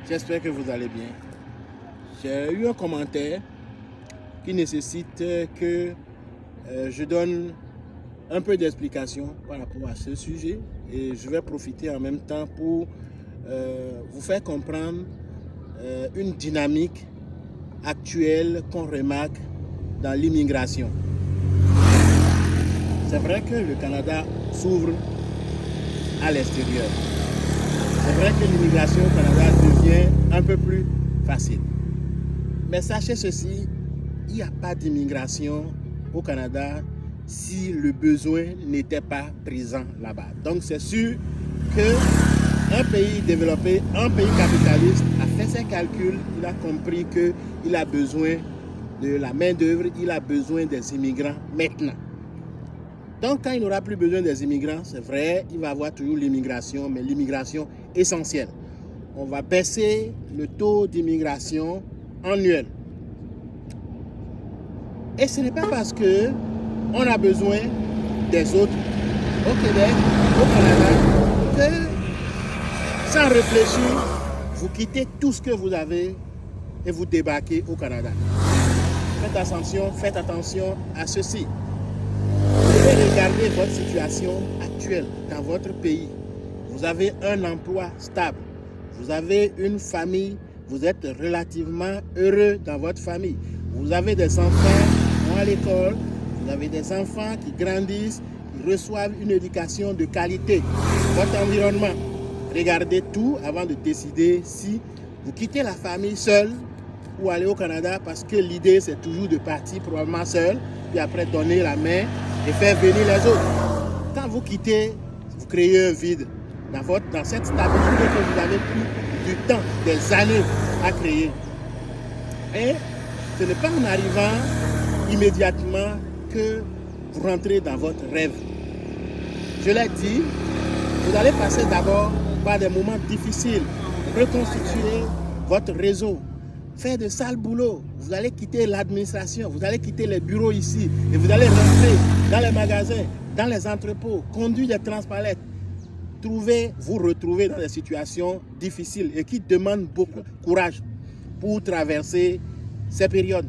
J'espère que vous allez bien. J'ai eu un commentaire qui nécessite que je donne un peu d'explication par rapport à ce sujet et je vais profiter en même temps pour vous faire comprendre une dynamique actuelle qu'on remarque dans l'immigration. C'est vrai que le Canada s'ouvre à l'extérieur. C'est vrai que l'immigration au Canada devient un peu plus facile. Mais sachez ceci, il n'y a pas d'immigration au Canada si le besoin n'était pas présent là-bas. Donc c'est sûr qu'un pays développé, un pays capitaliste a fait ses calculs, il a compris qu'il a besoin de la main-d'œuvre, il a besoin des immigrants maintenant. Donc quand il n'aura plus besoin des immigrants, c'est vrai, il va avoir toujours l'immigration, mais l'immigration essentielle. On va baisser le taux d'immigration annuel. Et ce n'est pas parce qu'on a besoin des autres au Québec, au Canada, que sans réfléchir, vous quittez tout ce que vous avez et vous débarquez au Canada. Faites attention à ceci. Vous devez regarder votre situation actuelle dans votre pays. Vous avez un emploi stable, vous avez une famille, vous êtes relativement heureux dans votre famille. Vous avez des enfants qui vont à l'école, vous avez des enfants qui grandissent, qui reçoivent une éducation de qualité. Votre environnement, regardez tout avant de décider si vous quittez la famille seule ou aller au Canada, parce que l'idée c'est toujours de partir probablement seul, puis après donner la main et faire venir les autres. Quand vous quittez, vous créez un vide dans cette stabilité que vous avez pris du temps, des années à créer. Et ce n'est pas en arrivant immédiatement que vous rentrez dans votre rêve. Je l'ai dit, vous allez passer d'abord par des moments difficiles, reconstituer votre réseau, faire de sales boulots. Vous allez quitter l'administration, vous allez quitter les bureaux ici et vous allez rentrer dans les magasins, dans les entrepôts, conduire des transpalettes. Vous retrouver dans des situations difficiles et qui demandent beaucoup de courage pour traverser ces périodes.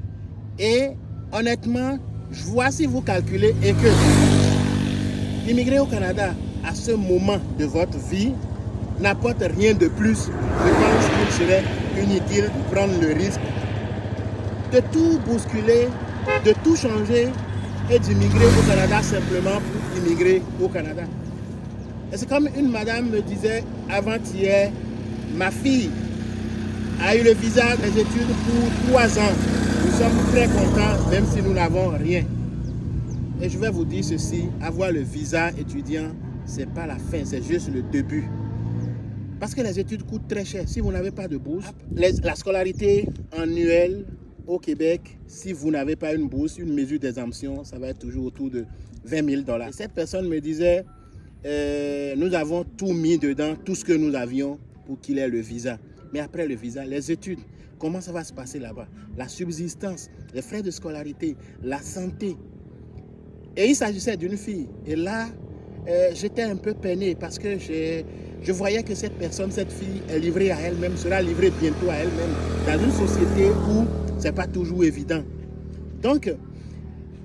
Et honnêtement, je vois si vous calculez et que immigrer au Canada à ce moment de votre vie n'apporte rien de plus. Je pense qu'il serait inutile de prendre le risque de tout bousculer, de tout changer et d'immigrer au Canada simplement pour immigrer au Canada. Et c'est comme une madame me disait avant-hier, ma fille a eu le visa des études pour 3 ans. Nous sommes très contents, même si nous n'avons rien. Et je vais vous dire ceci, avoir le visa étudiant, ce n'est pas la fin, c'est juste le début. Parce que les études coûtent très cher. Si vous n'avez pas de bourse, la scolarité annuelle au Québec, si vous n'avez pas une bourse, une mesure d'exemption, ça va être toujours autour de 20 000 $. Et cette personne me disait, nous avons tout mis dedans, tout ce que nous avions pour qu'il ait le visa. Mais après le visa, les études, comment ça va se passer là-bas? La subsistance, les frais de scolarité, la santé. Et il s'agissait d'une fille. Et là, j'étais un peu peiné parce que je voyais que cette personne, cette fille, est livrée à elle-même, sera livrée bientôt à elle-même dans une société où ce n'est pas toujours évident. Donc,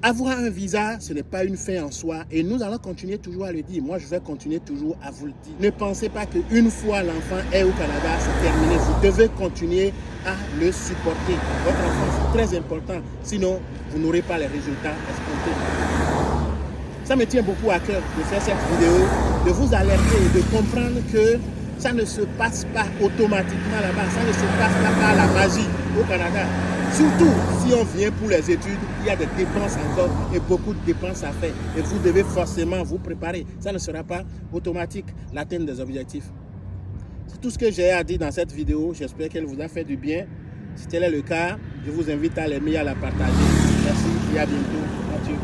avoir un visa, ce n'est pas une fin en soi et nous allons continuer toujours à le dire. Moi, je vais continuer toujours à vous le dire. Ne pensez pas qu'une fois l'enfant est au Canada, c'est terminé. Vous devez continuer à le supporter. Votre enfant, c'est très important. Sinon, vous n'aurez pas les résultats escomptés. Ça me tient beaucoup à cœur de faire cette vidéo, de vous alerter et de comprendre que ça ne se passe pas automatiquement là-bas. Ça ne se passe pas par la magie au Canada. Surtout si on vient pour les études, il y a des dépenses encore et beaucoup de dépenses à faire. Et vous devez forcément vous préparer. Ça ne sera pas automatique, l'atteinte des objectifs. C'est tout ce que j'ai à dire dans cette vidéo. J'espère qu'elle vous a fait du bien. Si tel est le cas, je vous invite à l'aimer et à la partager. Merci et à bientôt. Adieu.